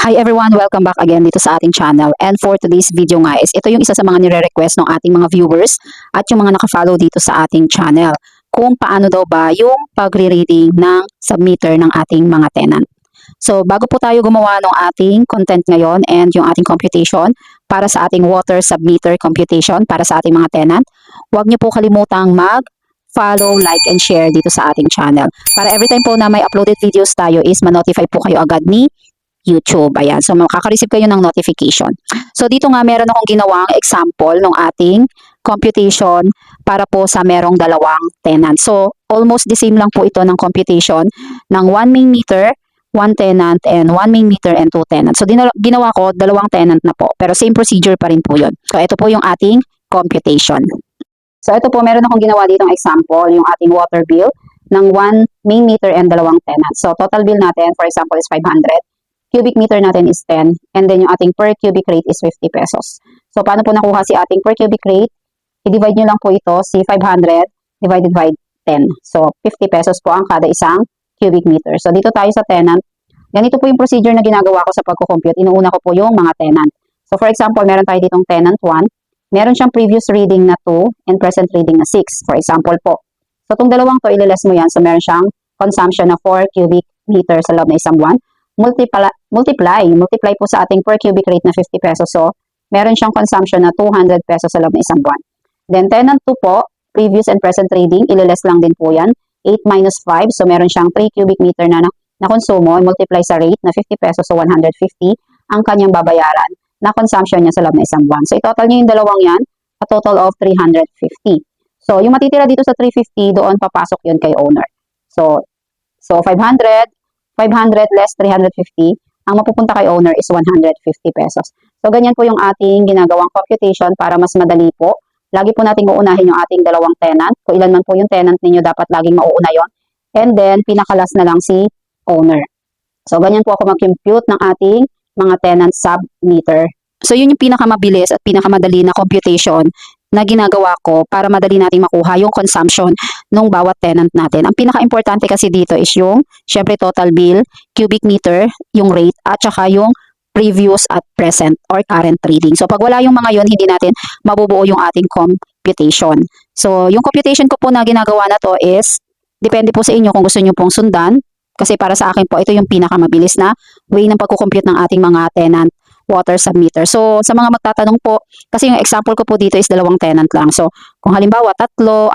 Hi everyone! Welcome back again dito sa ating channel. And for today's video nga is ito yung isa sa mga nire-request ng ating mga viewers at yung mga nakafollow dito sa ating channel. Kung paano daw ba yung pagre-reading ng submitter ng ating mga tenant. So bago po tayo gumawa ng ating content ngayon and yung ating computation para sa ating water submitter computation para sa ating mga tenant, huwag niyo po kalimutang follow, like, and share dito sa ating channel. Para every time po na may uploaded videos tayo is ma-notify po kayo agad ni YouTube. Ayan. So, makaka-receive kayo ng notification. So, dito nga meron akong ginawang example ng ating computation para po sa merong dalawang tenant. So, almost the same lang po ito ng computation ng 1 main meter, 1 tenant, and 1 main meter and 2 tenant. So, ginawa ko dalawang tenant na po. Pero same procedure pa rin po yun. So, ito po yung ating computation. So, ito po, meron akong ginawa ditong example, yung ating water bill ng 1 main meter and dalawang tenant. So, total bill natin, for example, is 500. Cubic meter natin is 10, and then yung ating per cubic rate is 50 pesos. So, paano po nakuha si ating per cubic rate? I-divide nyo lang po ito, si 500 divided by 10. So, 50 pesos po ang kada isang cubic meter. So, dito tayo sa tenant. Ganito po yung procedure na ginagawa ko sa pagko-compute. Inuuna ko po yung mga tenant. So, for example, meron tayo ditong tenant 1. Meron siyang previous reading na 2 and present reading na 6. For example po. So, itong dalawang to, ililess mo yan. So, meron siyang consumption na 4 cubic meter sa loob na isang buwan. Multiply po sa ating per cubic rate na 50 pesos. So, meron siyang consumption na 200 pesos sa loob ng isang buwan. Then, tenant 2 po, previous and present reading, ililess lang din po yan. 8 minus 5, so meron siyang 3 cubic meter na konsumo, multiply sa rate na 50 pesos, so 150, ang kanyang babayaran na consumption niya sa loob ng isang buwan. So, i-total niyo yung dalawang yan, a total of 350. So, yung matitira dito sa 350, doon papasok yun kay owner. So 500 less 350, ang mapupunta kay owner is 150 pesos. So, ganyan po yung ating ginagawang computation para mas madali po. Lagi po natin uunahin yung ating dalawang tenant. Kung ilan man po yung tenant ninyo, dapat laging mauuna yon. And then, pinakalas na lang si owner. So, ganyan po ako mag-compute ng ating mga tenant submeter. So, yun yung pinakamabilis at pinakamadali na computation na ginagawa ko para madali nating makuha yung consumption ng bawat tenant natin. Ang pinaka-importante kasi dito is yung, syempre, total bill, cubic meter, yung rate, at saka yung previous at present or current reading. So, pag wala yung mga yon, hindi natin mabubuo yung ating computation. So, yung computation ko po na ginagawa na to is, depende po sa inyo kung gusto nyo pong sundan. Kasi para sa akin po, ito yung pinakamabilis na way ng pagkukompute ng ating mga tenant water submitter. So, sa mga magtatanong po, kasi yung example ko po dito is dalawang tenant lang. So, kung halimbawa, 3, 4,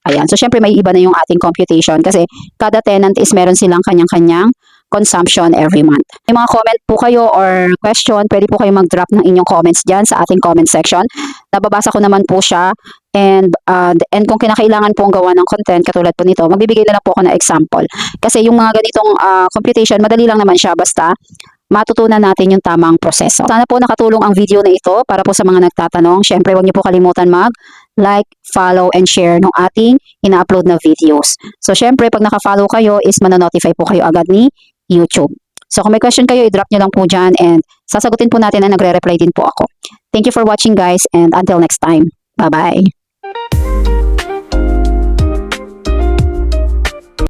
ayan. So, syempre may iba na yung ating computation kasi kada tenant is meron silang kanyang-kanyang consumption every month. May mga comment po kayo or question, pwede po kayo mag-drop ng inyong comments dyan sa ating comment section. Nababasa ko naman po siya. And kung kinakailangan pong gawa ng content katulad po nito, magbibigay na lang po ako ng example. Kasi yung mga ganitong computation, madali lang naman siya basta matutunan natin yung tamang proseso. Sana po nakatulong ang video na ito para po sa mga nagtatanong. Syempre, huwag niyo po kalimutan mag-like, follow, and share ng ating ina-upload na videos. So, syempre, pag naka-follow kayo is mananotify po kayo agad ni YouTube. So, kung may question kayo, i-drop nyo lang po dyan and sasagutin po natin na nagre-reply din po ako. Thank you for watching guys and until next time. Bye-bye!